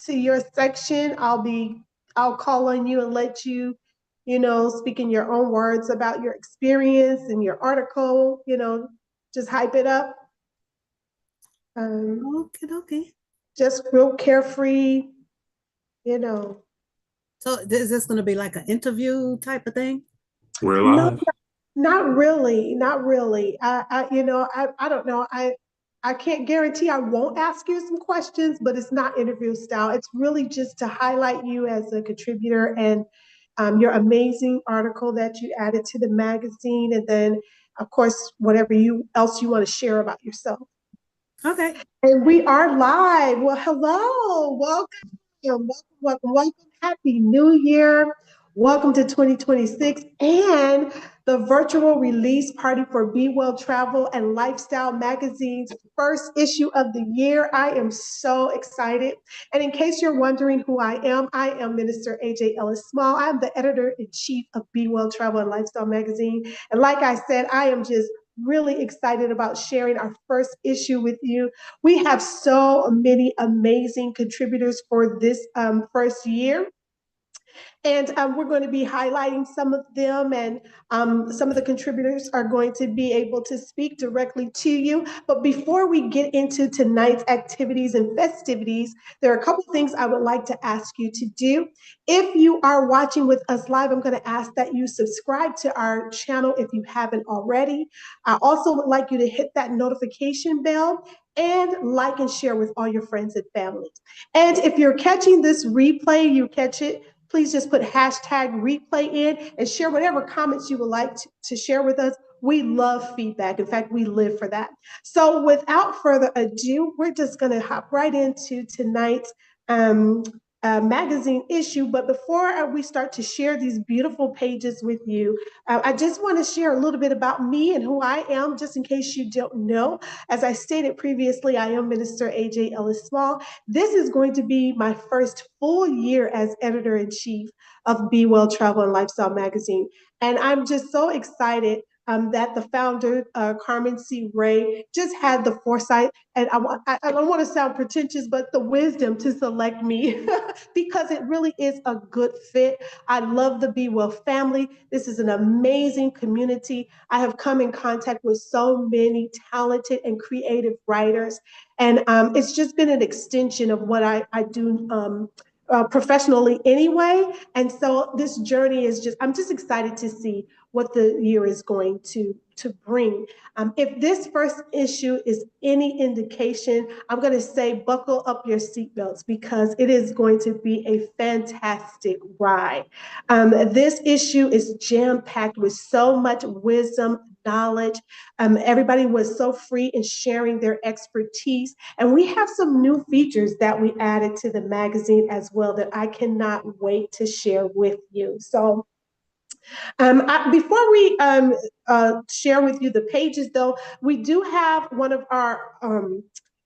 to your section, I'll call on you and let you, speak in your own words about your experience and your article, just hype it up. Um, Okay, okay. just real carefree, you know. So is this going to be like an interview type of thing? We're No, live. not really, not really. I don't know. I can't guarantee I won't ask you some questions, but it's not interview style. It's really just to highlight you as a contributor and your amazing article that you added to the magazine, and then, of course, whatever you else you want to share about yourself. Okay. And we are live. Well, hello, welcome, welcome. Happy New Year. Welcome to 2026 and the virtual release party for Be Well Travel and Lifestyle Magazine's first issue of the year. I am so excited. And in case you're wondering who I am Minister AJ Ellis Small. I'm the editor in chief of Be Well Travel and Lifestyle Magazine. And like I said, I am just really excited about sharing our first issue with you. We have so many amazing contributors for this first year. And we're going to be highlighting some of them, and some of the contributors are going to be able to speak directly to you. But before we get into tonight's activities and festivities, there are a couple things I would like to ask you to do. If you are watching with us live, I'm going to ask that you subscribe to our channel if you haven't already. I also would like you to hit that notification bell and like and share with all your friends and family. And if you're catching this replay, you catch it, please just put hashtag replay in and share whatever comments you would like to share with us. We love feedback. In fact, we live for that. So without further ado, we're just going to hop right into tonight's um, magazine issue. But before we start to share these beautiful pages with you, I just want to share a little bit about me and who I am, just in case you don't know. As I stated previously, I am Minister AJ Ellis Small. This is going to be my first full year as editor in chief of Be Well Travel and Lifestyle Magazine. And I'm just so excited that the founder, Carmen C. Ray, just had the foresight, and I don't want to sound pretentious, but the wisdom to select me because it really is a good fit. I love the Be Well family. This is an amazing community. I have come in contact with so many talented and creative writers, and it's just been an extension of what I do professionally anyway. And so this journey is just, I'm just excited to see what the year is going to bring. If this first issue is any indication, I'm going to say buckle up your seatbelts because it is going to be a fantastic ride. This issue is jam-packed with so much wisdom, knowledge. Everybody was so free in sharing their expertise. And we have some new features that we added to the magazine as well that I cannot wait to share with you. So before we share with you the pages, though, we do have one of our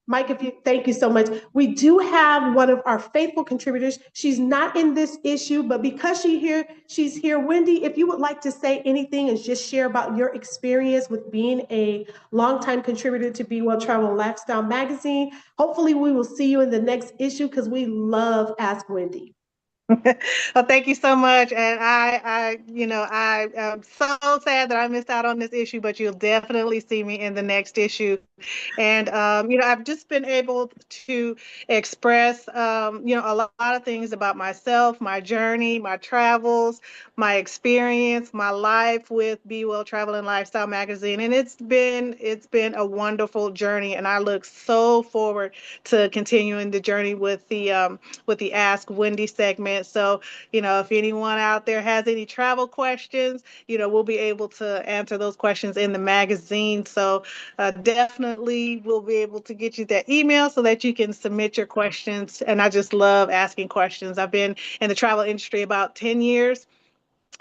Mike, if you thank you so much. We do have one of our faithful contributors. She's not in this issue, but because she's here. Wendy, if you would like to say anything and just share about your experience with being a longtime contributor to Be Well Travel and Lifestyle Magazine, hopefully we will see you in the next issue because we love Ask Wendy. Well, thank you so much. And I am so sad that I missed out on this issue, but you'll definitely see me in the next issue. And, I've just been able to express, a lot of things about myself, my journey, my travels, my experience, my life with Be Well Travel and Lifestyle Magazine. And it's been a wonderful journey. And I look so forward to continuing the journey with the Ask Wendy segment. So, if anyone out there has any travel questions, we'll be able to answer those questions in the magazine. So definitely we'll be able to get you that email so that you can submit your questions. And I just love asking questions. I've been in the travel industry about 10 years.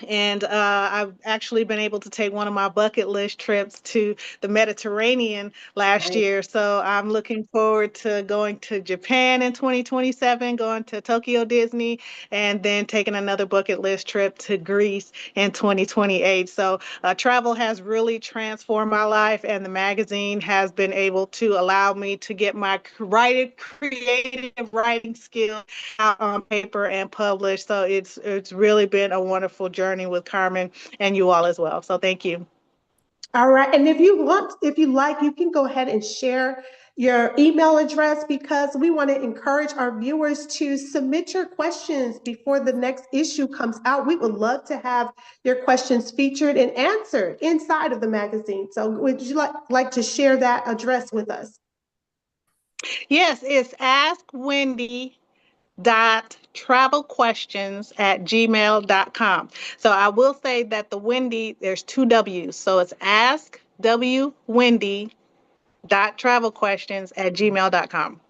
And I've actually been able to take one of my bucket list trips to the Mediterranean last Right. year. So I'm looking forward to going to Japan in 2027, going to Tokyo Disney, and then taking another bucket list trip to Greece in 2028. So travel has really transformed my life, and the magazine has been able to allow me to get my creative writing skills out on paper and published. So it's really been a wonderful journey with Carmen and you all as well. So thank you. All right. And if you like, you can go ahead and share your email address because we want to encourage our viewers to submit your questions before the next issue comes out. We would love to have your questions featured and answered inside of the magazine. So would you like to share that address with us? Yes, it's askwendy.travelquestions@gmail.com. So I will say that the Wendy, there's two W's. So it's askwendy.travelquestions@gmail.com.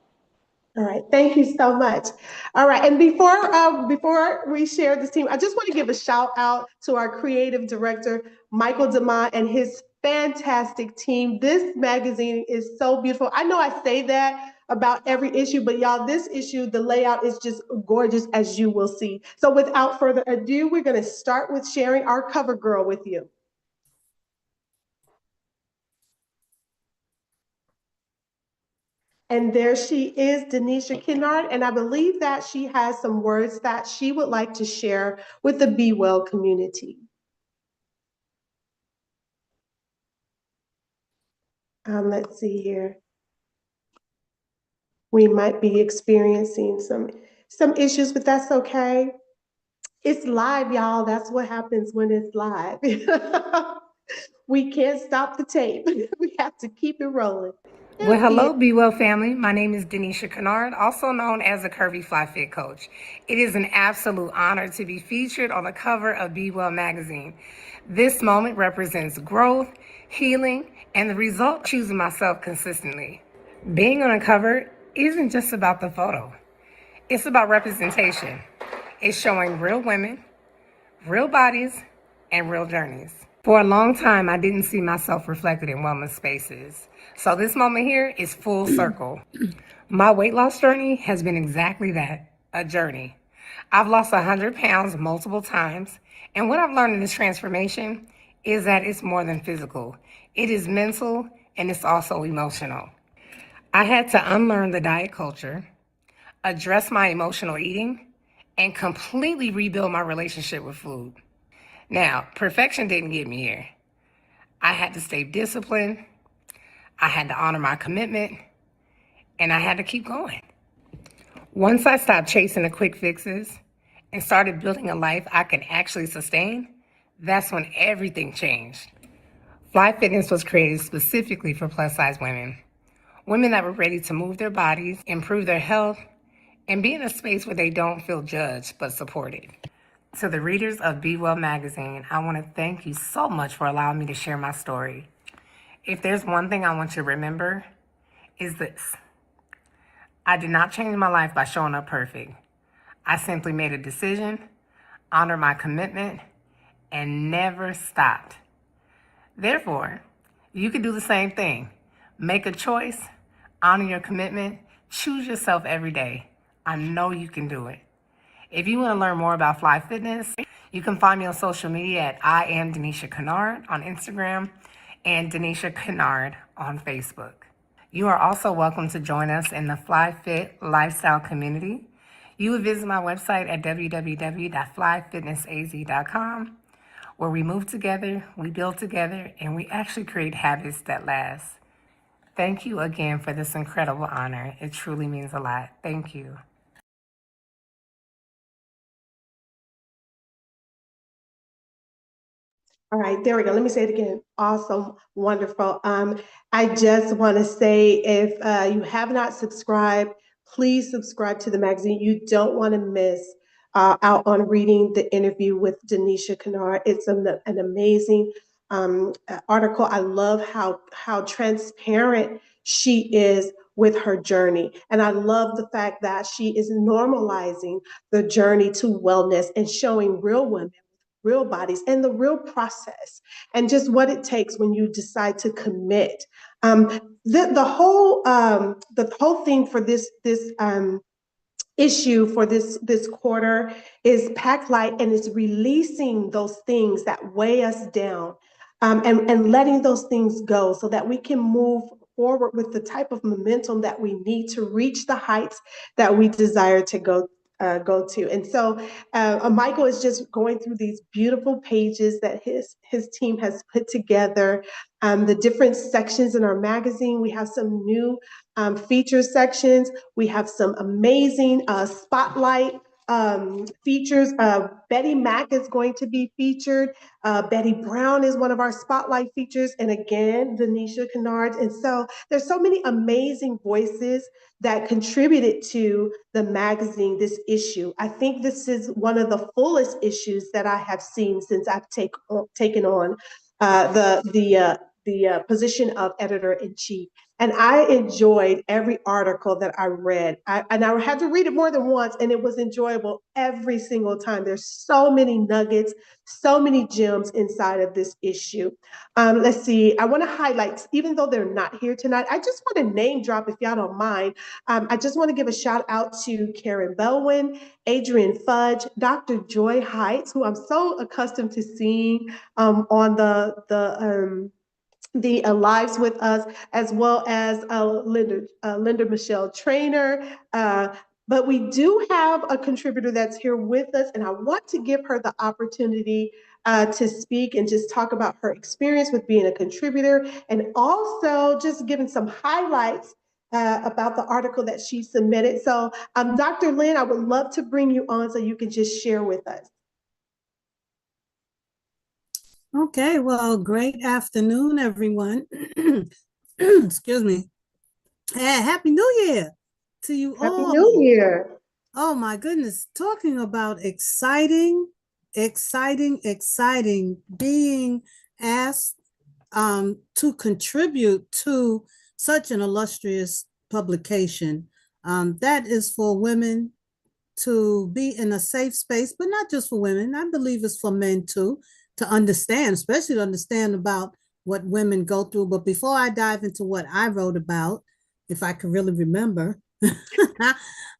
All right, thank you so much. All right, and before we share this team, I just want to give a shout out to our creative director, Michael DeMont, and his fantastic team. This magazine is so beautiful. I know I say that about every issue, but y'all, this issue, the layout is just gorgeous, as you will see. So without further ado, we're going to start with sharing our cover girl with you. And there she is, Denisha Kennard, and I believe that she has some words that she would like to share with the Be Well community. Let's see here. We might be experiencing some issues, but that's okay. It's live, y'all. That's what happens when it's live. We can't stop the tape. We have to keep it rolling. Well, hello, Be Well family. My name is Denisha Kennard, also known as the Curvy Fly Fit Coach. It is an absolute honor to be featured on the cover of Be Well magazine. This moment represents growth, healing, and the result of choosing myself consistently. Being on a cover isn't just about the photo. It's about representation. It's showing real women, real bodies, and real journeys. For a long time, I didn't see myself reflected in wellness spaces. So this moment here is full circle. My weight loss journey has been exactly that, a journey. I've lost 100 pounds multiple times. And what I've learned in this transformation is that it's more than physical. It is mental and it's also emotional. I had to unlearn the diet culture, address my emotional eating, and completely rebuild my relationship with food. Now, perfection didn't get me here. I had to stay disciplined, I had to honor my commitment, and I had to keep going. Once I stopped chasing the quick fixes and started building a life I can actually sustain, that's when everything changed. Fly Fitness was created specifically for plus-size women. Women that were ready to move their bodies, improve their health, and be in a space where they don't feel judged but supported. To the readers of Be Well magazine, I want to thank you so much for allowing me to share my story. If there's one thing I want you to remember, is this. I did not change my life by showing up perfect. I simply made a decision, honored my commitment, and never stopped. Therefore, you can do the same thing. Make a choice, honor your commitment, choose yourself every day. I know you can do it. If you want to learn more about Fly Fitness, you can find me on social media at I am Denisha Kennard on Instagram and Denisha Kennard on Facebook. You are also welcome to join us in the Fly Fit lifestyle community. You would visit my website at www.flyfitnessaz.com, where we move together, we build together, and we actually create habits that last. Thank you again for this incredible honor. It truly means a lot. Thank you. All right, there we go. Let me say it again. Awesome, wonderful. I just want to say if you have not subscribed, please subscribe to the magazine. You don't want to miss out on reading the interview with Denisha Kennard. It's an amazing article. I love how transparent she is with her journey. And I love the fact that she is normalizing the journey to wellness and showing real women real bodies and the real process and just what it takes when you decide to commit. The whole thing for this issue for this quarter is pack light, and it's releasing those things that weigh us down, and letting those things go so that we can move forward with the type of momentum that we need to reach the heights that we desire to go to. And so Michael is just going through these beautiful pages that his team has put together. The different sections in our magazine. We have some new feature sections. We have some amazing spotlight features. Betty Mack is going to be featured. Betty Brown is one of our spotlight features. And again, Denisha Kennard. And so there's so many amazing voices that contributed to the magazine, this issue. I think this is one of the fullest issues that I have seen since I've taken on the position of editor-in-chief. And I enjoyed every article that I read. And I had to read it more than once, and it was enjoyable every single time. There's so many nuggets, so many gems inside of this issue. Let's see, I want to highlight, even though they're not here tonight, I just want to name drop, if y'all don't mind. I just want to give a shout out to Karen Belwin, Adrian Fudge, Dr. Joy Heights, who I'm so accustomed to seeing on the lives with us, as well as Linda Michelle Trainer. But we do have a contributor that's here with us, and I want to give her the opportunity to speak and just talk about her experience with being a contributor, and also just giving some highlights about the article that she submitted. So Dr. Lynn, I would love to bring you on so you can just share with us. Okay, well, great afternoon, everyone. Excuse me. Happy New Year to you all. Happy New Year. Oh my goodness, talking about exciting, being asked to contribute to such an illustrious publication. That is for women to be in a safe space, but not just for women. I believe it's for men too, to understand, especially to understand about what women go through. But before I dive into what I wrote about, if I can really remember,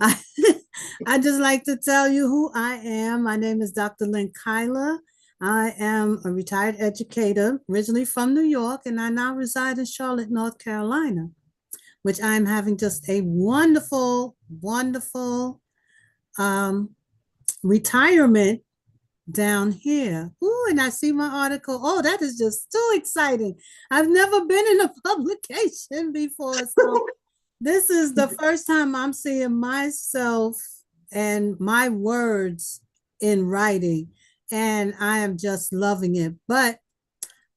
I just like to tell you who I am. My name is Dr. Lynn Kyler. I am a retired educator, originally from New York, and I now reside in Charlotte, North Carolina, which I'm having just a wonderful, wonderful retirement down here. Ooh, and I see my article. Oh, that is just too exciting. I've never been in a publication before. So this is the first time I'm seeing myself and my words in writing, and I am just loving it. But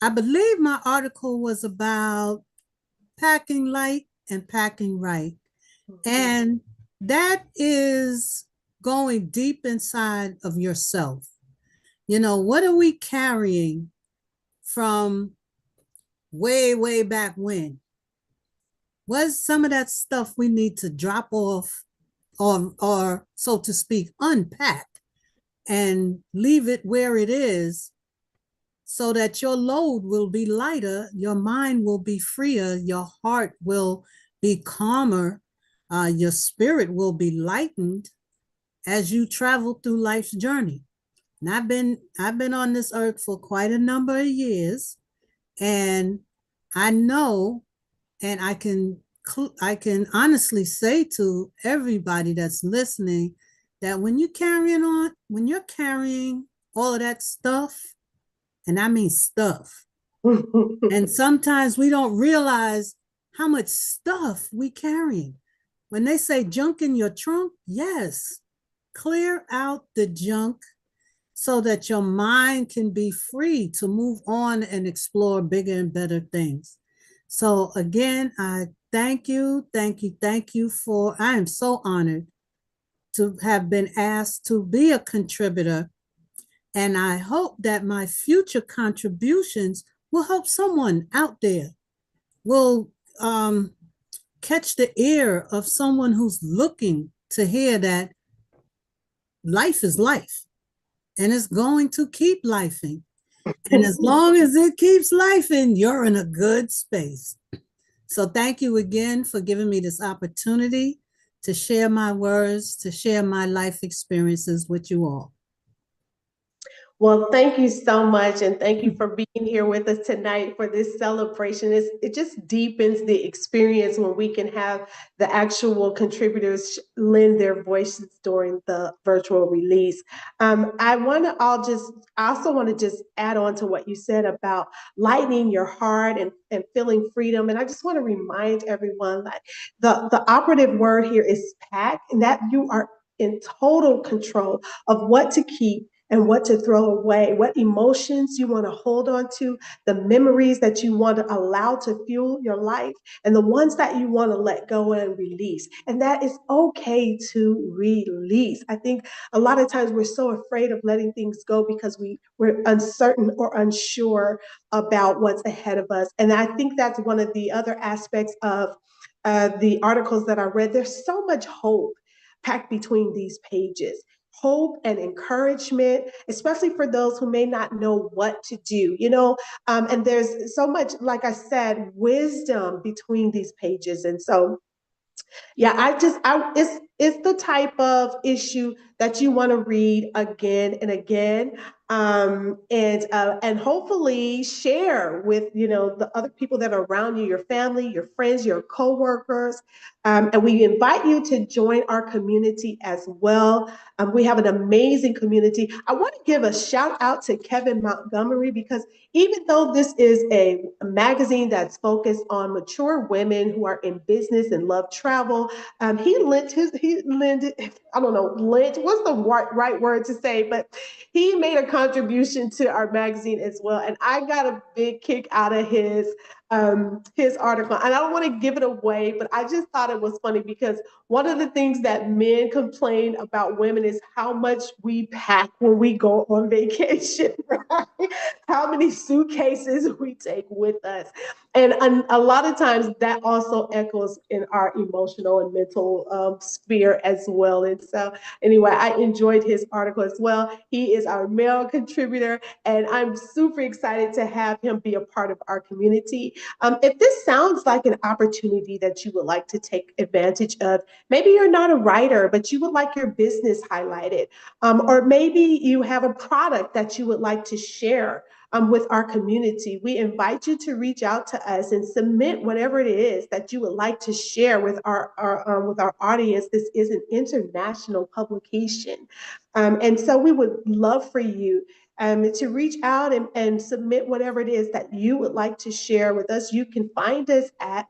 I believe my article was about packing light and packing right. And that is going deep inside of yourself. You know, what are we carrying from way, way back when? What's some of that stuff we need to drop off or so to speak, unpack and leave it where it is so that your load will be lighter, your mind will be freer, your heart will be calmer, your spirit will be lightened as you travel through life's journey. And I've been on this earth for quite a number of years, and I know, and I can honestly say to everybody that's listening that when you're carrying all of that stuff, and I mean stuff, and sometimes we don't realize how much stuff we carrying. When they say junk in your trunk, yes, clear out the junk so that your mind can be free to move on and explore bigger and better things. So again, I thank you for, I am so honored to have been asked to be a contributor. And I hope that my future contributions will help someone out there, will catch the ear of someone who's looking to hear that life is life. and it's going to keep lifing. And as long as it keeps lifing, you're in a good space. So thank you again for giving me this opportunity to share my words, to share my life experiences with you all. Well, thank you so much. And thank you for being here with us tonight for this celebration. It just deepens the experience when we can have the actual contributors lend their voices during the virtual release. I also want to just add on to what you said about lightening your heart and feeling freedom. And I just want to remind everyone that the operative word here is pack, and that you are in total control of what to keep and what to throw away, what emotions you want to hold on to, the memories that you want to allow to fuel your life, and the ones that you want to let go and release. And that is okay to release. I think a lot of times we're so afraid of letting things go because we're uncertain or unsure about what's ahead of us. And I think that's one of the other aspects of the articles that I read. There's so much hope packed between these pages, hope and encouragement, especially for those who may not know what to do, and there's so much, like I said, wisdom between these pages. And so, yeah, it's the type of issue that you want to read again and again, and hopefully share with the other people that are around you, your family, your friends, your coworkers, and we invite you to join our community as well. We have an amazing community. I want to give a shout out to Kevin Montgomery, because even though this is a magazine that's focused on mature women who are in business and love travel, he lended, I don't know, lent, what's the right word to say, but he made a contribution to our magazine as well. And I got a big kick out of his article. And I don't want to give it away, but I just thought it was funny because one of the things that men complain about women is how much we pack when we go on vacation, right? How many suitcases we take with us. And a lot of times that also echoes in our emotional and mental sphere as well. And so anyway, I enjoyed his article as well. He is our male contributor, and I'm super excited to have him be a part of our community. If this sounds like an opportunity that you would like to take advantage of, maybe you're not a writer, but you would like your business highlighted, or maybe you have a product that you would like to share with our community, we invite you to reach out to us and submit whatever it is that you would like to share with our audience. This is an international publication, and so we would love for you to reach out and submit whatever it is that you would like to share with us. You can find us at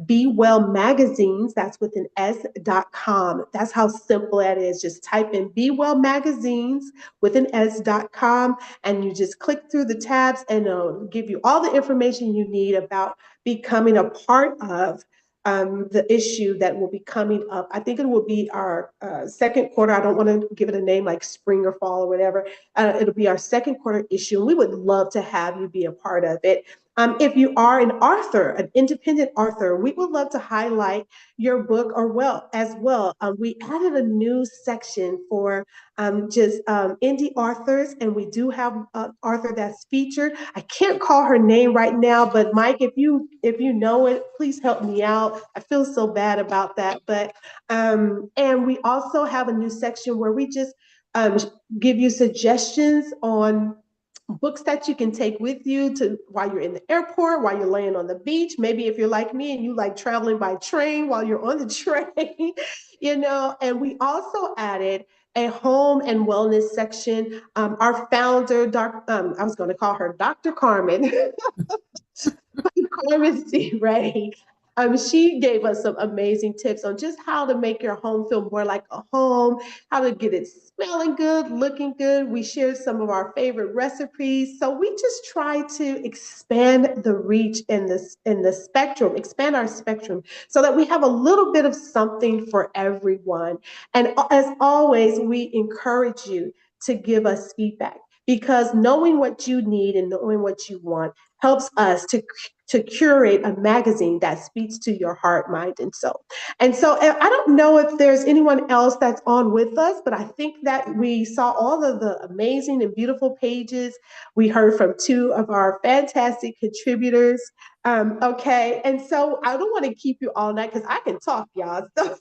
Be Well Magazines, that's with an S.com. That's how simple that is. Just type in Be Well Magazines with an S.com, and you just click through the tabs, and it'll give you all the information you need about becoming a part of the issue that will be coming up. I think it will be our second quarter. I don't want to give it a name like spring or fall or whatever. It'll be our second quarter issue, and we would love to have you be a part of it. If you are an author, an independent author, we would love to highlight your book as well. We added a new section for just indie authors, and we do have an author that's featured. I can't call her name right now, but Mike, if you know it, please help me out. I feel so bad about that, but and we also have a new section where we just give you suggestions on books that you can take with you to while you're in the airport, while you're laying on the beach. Maybe if you're like me and you like traveling by train while you're on the train, And we also added a home and wellness section. Our founder, I was going to call her Dr. Carmen, Carmen C. Ray. She gave us some amazing tips on just how to make your home feel more like a home, how to get it smelling good, looking good. We shared some of our favorite recipes. So we just try to expand the reach in the spectrum, expand our spectrum so that we have a little bit of something for everyone. And as always, we encourage you to give us feedback. because knowing what you need and knowing what you want helps us to curate a magazine that speaks to your heart, mind, and soul. And so I don't know if there's anyone else that's on with us, but I think that we saw all of the amazing and beautiful pages. We heard from two of our fantastic contributors. Okay, and so I don't want to keep you all night because I can talk, y'all. So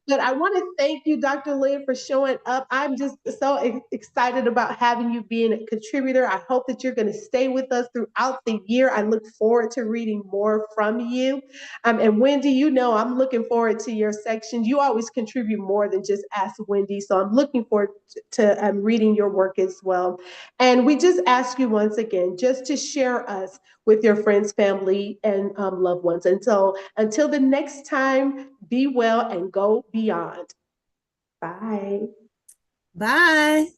but I want to thank you, Dr. Lynn, for showing up. I'm just so excited about having you being a contributor. I hope that you're going to stay with us throughout the year. I look forward to reading more from you. And Wendy, you know, I'm looking forward to your section. You always contribute more than just Ask Wendy. So I'm looking forward to reading your work as well. And we just ask you once again, just to share us with your friends, family, and loved ones. And so until the next time, be well and go beyond. Bye. Bye.